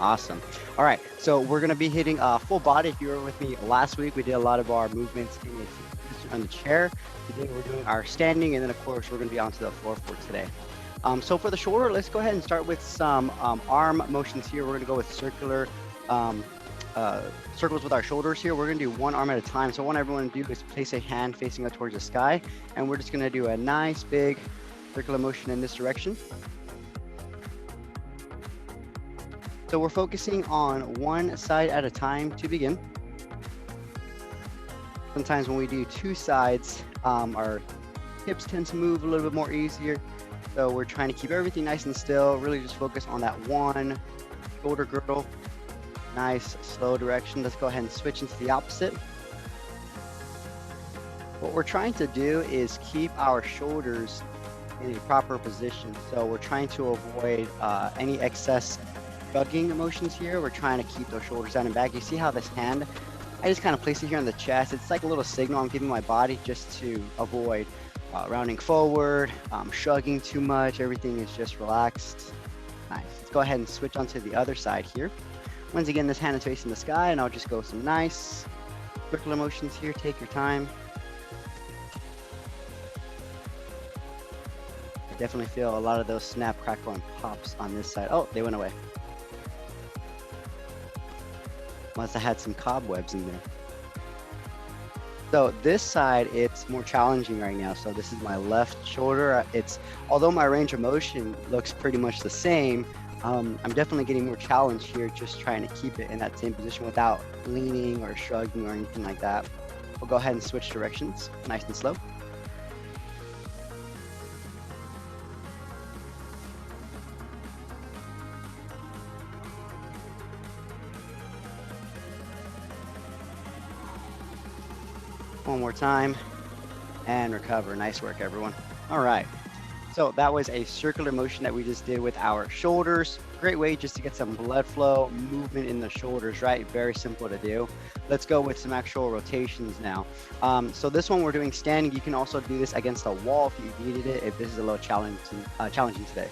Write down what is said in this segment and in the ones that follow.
Awesome. All right, so we're gonna be hitting full body. If you were with me last week, we did a lot of our movements on the chair. Today we're doing our standing, and then of course we're gonna be onto the floor for today. So for the shoulder, let's go ahead and start with some arm motions here. We're gonna go with circular circles with our shoulders here. We're gonna do one arm at a time. So what I want everyone to do is place a hand facing up towards the sky, and we're just gonna do a nice big circular motion in this direction. So we're focusing on one side at a time to begin. Sometimes when we do two sides, our hips tend to move a little bit more easier. So we're trying to keep everything nice and still, really just focus on that one shoulder girdle. Nice, slow direction. Let's go ahead and switch into the opposite. What we're trying to do is keep our shoulders in a proper position. So we're trying to avoid any excess shrugging motions here. We're trying to keep those shoulders down and back. You see how this hand, I just kind of place it here on the chest. It's like a little signal I'm giving my body just to avoid rounding forward, shrugging too much. Everything is just relaxed. Nice. Let's go ahead and switch onto the other side here. Once again, this hand is facing the sky, and I'll just go some nice circular motions here. Take your time. I definitely feel a lot of those snap, crackle, and pops on this side. Oh, they went away. Must have had some cobwebs in there. So this side, it's more challenging right now. So this is my left shoulder. Although my range of motion looks pretty much the same, I'm definitely getting more challenged here, just trying to keep it in that same position without leaning or shrugging or anything like that. We'll go ahead and switch directions, nice and slow. One more time, and recover. Nice work, everyone. All right, so that was a circular motion that we just did with our shoulders. Great way just to get some blood flow, movement in the shoulders, right? Very simple to do. Let's go with some actual rotations now. So this one we're doing standing. You can also do this against a wall if you needed it, if this is a little challenging today.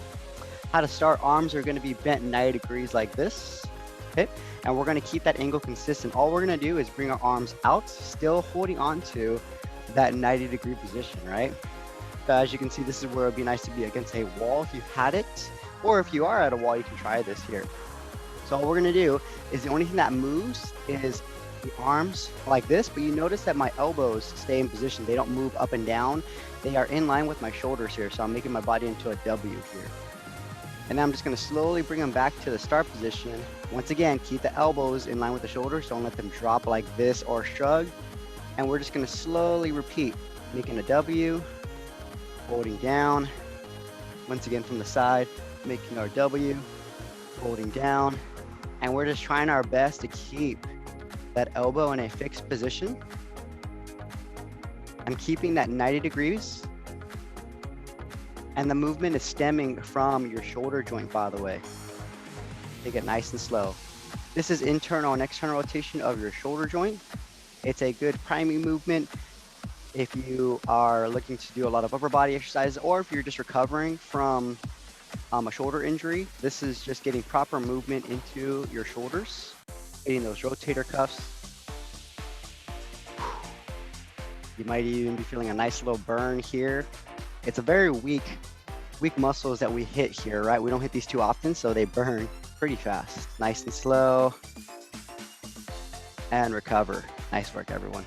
How to start: arms are gonna be bent 90 degrees like this, okay? And we're gonna keep that angle consistent. All we're gonna do is bring our arms out, still holding on to that 90-degree position, right? So as you can see, this is where it'd be nice to be against a wall if you had it, or if you are at a wall, you can try this here. So all we're gonna do is the only thing that moves is the arms like this, but you notice that my elbows stay in position. They don't move up and down. They are in line with my shoulders here. So I'm making my body into a W here. And then I'm just gonna slowly bring them back to the start position. Once again, keep the elbows in line with the shoulders. Don't let them drop like this or shrug. And we're just gonna slowly repeat, making a W, holding down. Once again from the side, making our W, holding down. And we're just trying our best to keep that elbow in a fixed position. I'm keeping that 90 degrees. And the movement is stemming from your shoulder joint, by the way. Take it nice and slow. This is internal and external rotation of your shoulder joint. It's a good priming movement if you are looking to do a lot of upper body exercises, or if you're just recovering from a shoulder injury. This is just getting proper movement into your shoulders, getting those rotator cuffs. You might even be feeling a nice little burn here. It's a very weak muscles that we hit here, right? We don't hit these too often, so they burn pretty fast. Nice and slow. And recover. Nice work, everyone.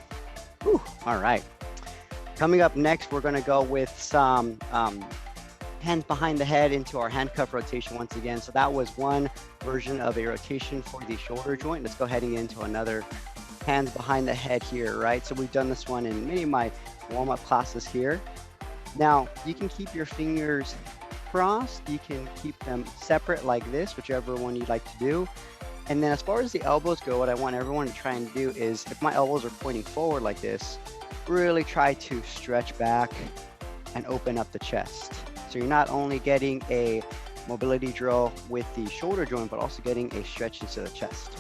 Whew. All right. Coming up next, we're gonna go with some hands behind the head into our handcuff rotation once again. So that was one version of a rotation for the shoulder joint. Let's go heading into another hands behind the head here, right? So we've done this one in many of my warm-up classes here. Now, you can keep your fingers crossed. You can keep them separate like this, whichever one you'd like to do. And then as far as the elbows go, what I want everyone to try and do is, if my elbows are pointing forward like this, really try to stretch back and open up the chest. So you're not only getting a mobility drill with the shoulder joint, but also getting a stretch into the chest.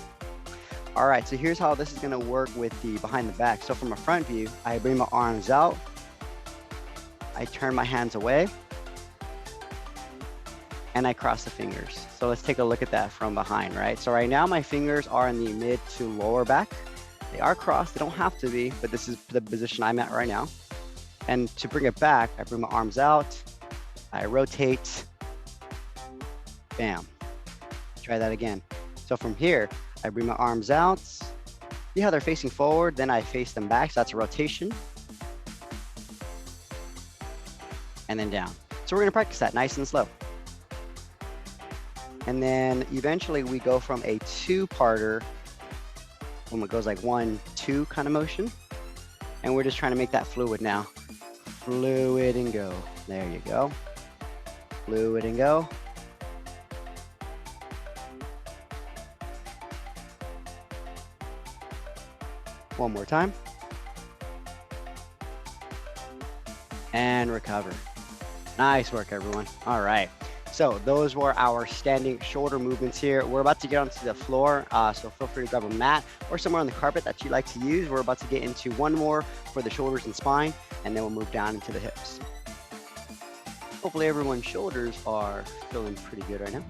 All right, so here's how this is gonna work with the behind the back. So from a front view, I bring my arms out, I turn my hands away, and I cross the fingers. So let's take a look at that from behind, right? So right now my fingers are in the mid to lower back. They are crossed, they don't have to be, but this is the position I'm at right now. And to bring it back, I bring my arms out, I rotate, bam. Try that again. So from here, I bring my arms out. See how they're facing forward, then I face them back, so that's a rotation. And then down. So we're gonna practice that nice and slow. And then eventually we go from a two-parter, when it goes like 1-2 kind of motion. And we're just trying to make that fluid now. Fluid and go. There you go. Fluid and go. One more time. And recover. Nice work, everyone. All right. So those were our standing shoulder movements here. We're about to get onto the floor, so feel free to grab a mat or somewhere on the carpet that you like to use. We're about to get into one more for the shoulders and spine, and then we'll move down into the hips. Hopefully everyone's shoulders are feeling pretty good right now.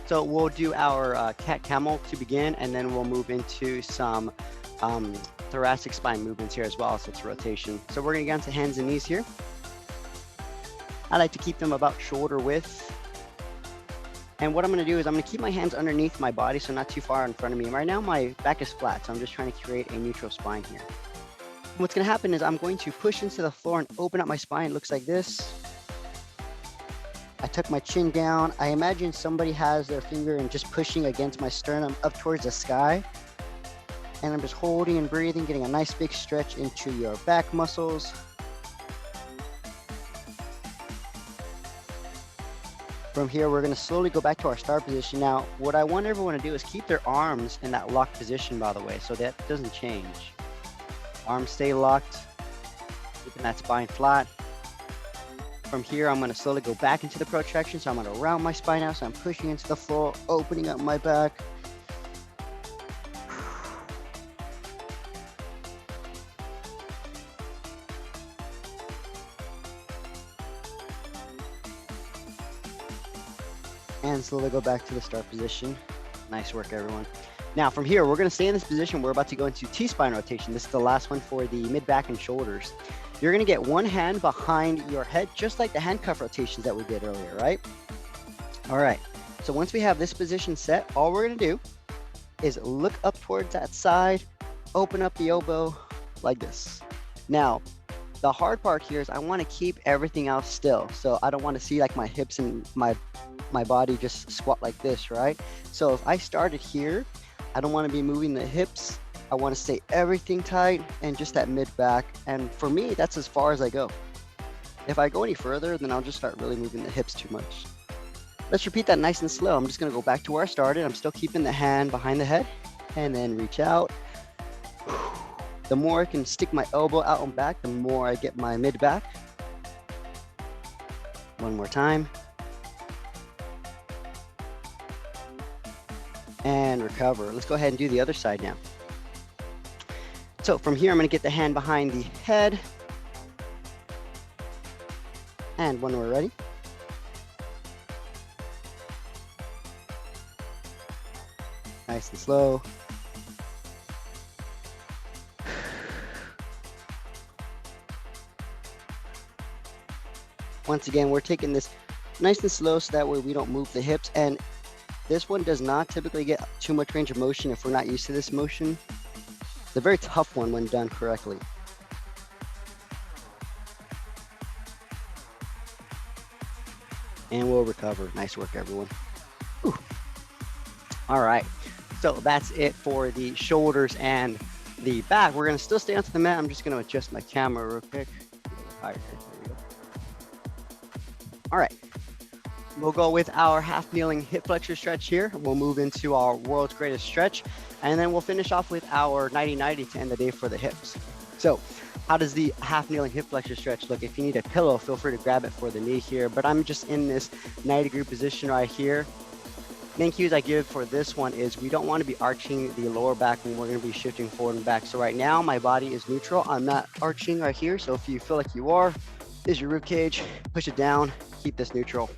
So we'll do our cat camel to begin, and then we'll move into some thoracic spine movements here as well, so it's rotation. So we're gonna get onto hands and knees here. I like to keep them about shoulder width. And what I'm gonna do is I'm gonna keep my hands underneath my body, so not too far in front of me. Right now my back is flat, so I'm just trying to create a neutral spine here. And what's gonna happen is I'm going to push into the floor and open up my spine. It looks like this. I tuck my chin down. I imagine somebody has their finger and just pushing against my sternum up towards the sky. And I'm just holding and breathing, getting a nice big stretch into your back muscles. From here, we're gonna slowly go back to our start position. Now, what I want everyone to do is keep their arms in that locked position, by the way, so that doesn't change. Arms stay locked, keeping that spine flat. From here, I'm gonna slowly go back into the protraction, so I'm gonna round my spine out, so I'm pushing into the floor, opening up my back. And slowly go back to the start position. Nice work, everyone. Now from here, we're gonna stay in this position. We're about to go into T-spine rotation. This is the last one for the mid back and shoulders. You're gonna get one hand behind your head, just like the handcuff rotations that we did earlier, right? All right, so once we have this position set, all we're gonna do is look up towards that side, open up the elbow like this. Now, the hard part here is I wanna keep everything else still. So I don't wanna see like my hips and my body just squat like this, right? So if I started here, I don't want to be moving the hips. I want to stay everything tight and just that mid back. And for me, that's as far as I go. If I go any further, then I'll just start really moving the hips too much. Let's repeat that nice and slow. I'm just going to go back to where I started. I'm still keeping the hand behind the head and then reach out. The more I can stick my elbow out and back, the more I get my mid back. One more time. And recover. Let's go ahead and do the other side now. So from here, I'm going to get the hand behind the head. And when we're ready, nice and slow. Once again, we're taking this nice and slow so that way we don't move the hips. And this one does not typically get too much range of motion if we're not used to this motion. It's a very tough one when done correctly. And we'll recover. Nice work, everyone. Whew. All right, so that's it for the shoulders and the back. We're gonna still stay onto the mat. I'm just gonna adjust my camera real quick. Higher. There we go. All right, we'll go with our half kneeling hip flexor stretch here. We'll move into our world's greatest stretch, and then we'll finish off with our 90-90 to end the day for the hips. So how does the half kneeling hip flexor stretch look? If you need a pillow, feel free to grab it for the knee here, but I'm just in this 90-degree position right here. Main cues I give for this one is we don't want to be arching the lower back when we're going to be shifting forward and back. So right now my body is neutral. I'm not arching right here. So if you feel like you are, this is your rib cage, push it down, keep this neutral.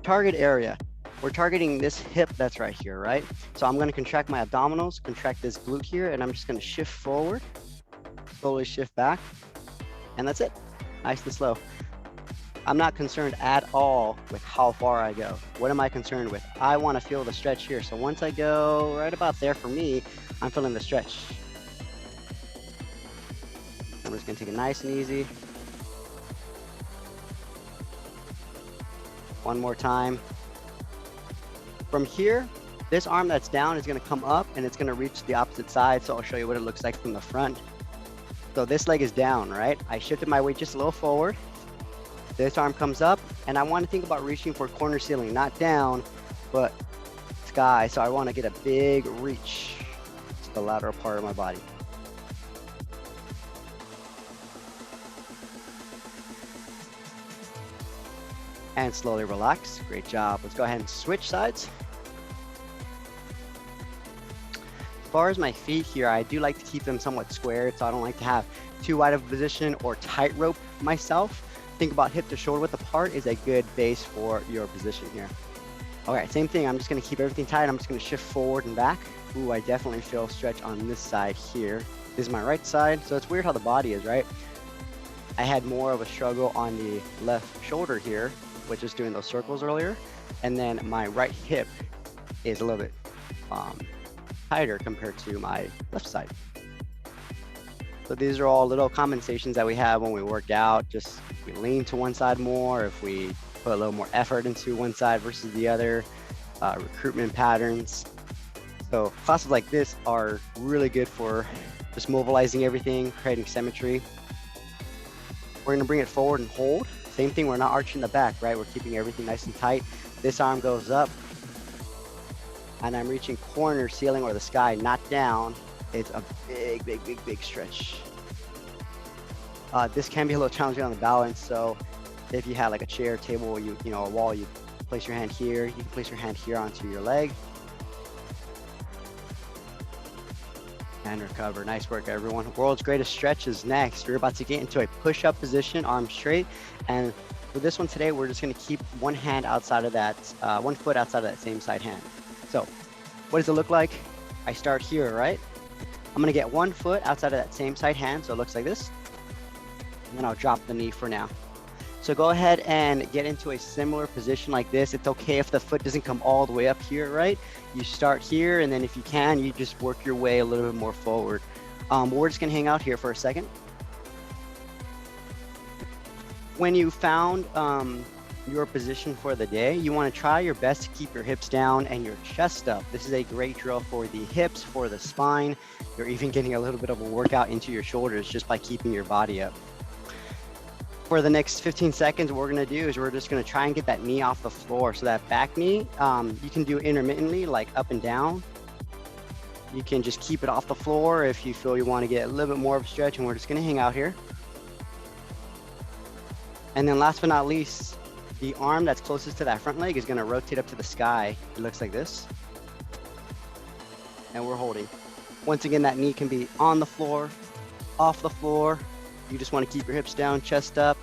Target area. We're targeting this hip that's right here, right? So I'm going to contract my abdominals, contract this glute here, and I'm just going to shift forward, slowly shift back, and that's it. Nice and slow. I'm not concerned at all with how far I go. What am I concerned with? I want to feel the stretch here. So once I go right about there, for me, I'm feeling the stretch. I'm just going to take it nice and easy. One more time. From here, this arm that's down is going to come up and it's going to reach the opposite side. So I'll show you what it looks like from the front. So this leg is down, right? I shifted my weight just a little forward. This arm comes up, and I want to think about reaching for corner ceiling, not down, but sky. So I want to get a big reach to the lateral part of my body. And slowly relax. Great job. Let's go ahead and switch sides. As far as my feet here, I do like to keep them somewhat squared, so I don't like to have too wide of a position or tightrope myself. Think about hip to shoulder width apart is a good base for your position here. All right, same thing. I'm just going to keep everything tight. I'm just going to shift forward and back. Ooh, I definitely feel stretch on this side here. This is my right side. So it's weird how the body is, right? I had more of a struggle on the left shoulder here, which is doing those circles earlier. And then my right hip is a little bit tighter compared to my left side. So these are all little compensations that we have when we work out. Just if we lean to one side more, if we put a little more effort into one side versus the other, recruitment patterns. So classes like this are really good for just mobilizing everything, creating symmetry. We're gonna bring it forward and hold. Same thing, we're not arching the back, right? We're keeping everything nice and tight. This arm goes up, and I'm reaching corner, ceiling, or the sky, not down. It's a big, big, big, big stretch. This can be a little challenging on the balance. So if you had like a chair, table, you know, a wall, you place your hand here. You can place your hand here onto your leg. And recover. Nice work, everyone. World's greatest stretch is next. We're about to get into a push-up position, arms straight. And for this one today, we're just gonna keep one hand outside of that, one foot outside of that same side hand. So what does it look like? I start here, right? I'm gonna get one foot outside of that same side hand, so it looks like this. And then I'll drop the knee for now. So go ahead and get into a similar position like this. It's okay if the foot doesn't come all the way up here, right? You start here, and then if you can, you just work your way a little bit more forward. But we're just gonna hang out here for a second. When you found your position for the day, you want to try your best to keep your hips down and your chest up. This is a great drill for the hips, for the spine. You're even getting a little bit of a workout into your shoulders just by keeping your body up. For the next 15 seconds, what we're going to do is we're just going to try and get that knee off the floor. So that back knee, you can do intermittently, like up and down. You can just keep it off the floor if you feel you want to get a little bit more of a stretch, and we're just going to hang out here. And then last but not least, the arm that's closest to that front leg is going to rotate up to the sky. It looks like this. And we're holding. Once again, that knee can be on the floor, off the floor. You just want to keep your hips down, chest up,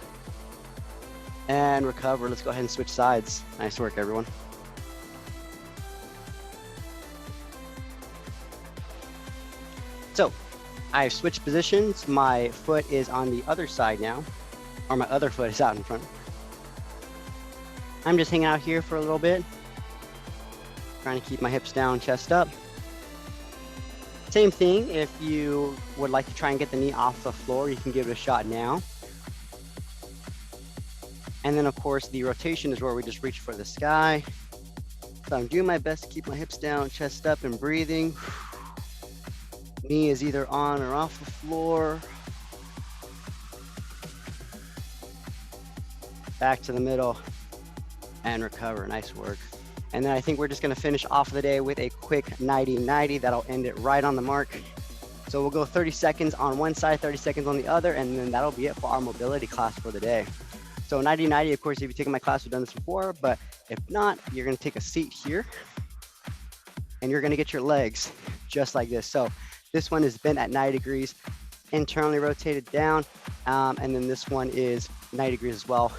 and recover. Let's go ahead and switch sides. Nice work, everyone. So I've switched positions. My foot is on the other side now, or my other foot is out in front. I'm just hanging out here for a little bit, trying to keep my hips down, chest up. Same thing, if you would like to try and get the knee off the floor, you can give it a shot now. And then of course, the rotation is where we just reach for the sky. So I'm doing my best to keep my hips down, chest up, and breathing. Knee is either on or off the floor. Back to the middle and recover. Nice work. And then I think we're just gonna finish off the day with a quick 90-90. That'll end it right on the mark. So we'll go 30 seconds on one side, 30 seconds on the other, and then that'll be it for our mobility class for the day. So 90-90, of course, if you've taken my class, we've done this before, but if not, you're gonna take a seat here and you're gonna get your legs just like this. So this one is bent at 90 degrees, internally rotated down, and then this one is 90 degrees as well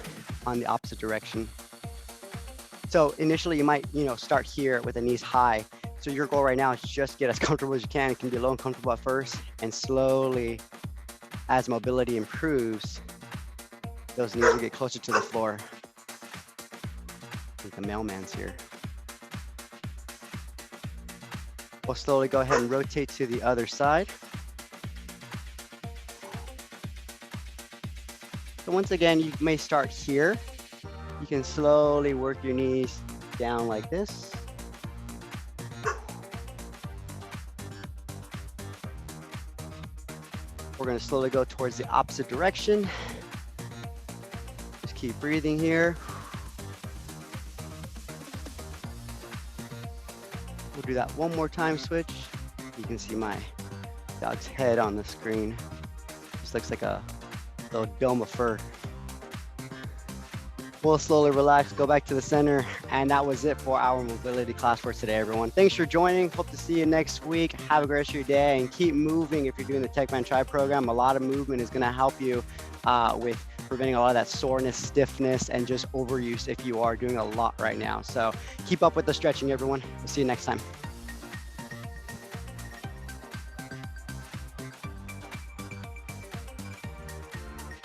on the opposite direction. So initially you might, start here with the knees high. So your goal right now is just get as comfortable as you can. It can be a little uncomfortable at first, and slowly, as mobility improves, those knees will get closer to the floor. I think the mailman's here. We'll slowly go ahead and rotate to the other side. So once again, you may start here. You can slowly work your knees down like this. We're going to slowly go towards the opposite direction. Just keep breathing here. We'll do that one more time, switch. You can see my dog's head on the screen. Just looks like a little dome of fur. We'll slowly relax, go back to the center, and that was it for our mobility class for today, everyone. Thanks for joining. Hope to see you next week. Have a great rest of your day, and keep moving if you're doing the TechMan Tribe program. A lot of movement is going to help you with preventing a lot of that soreness, stiffness, and just overuse if you are doing a lot right now. So keep up with the stretching, everyone. We'll see you next time.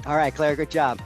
All right, Claire, good job.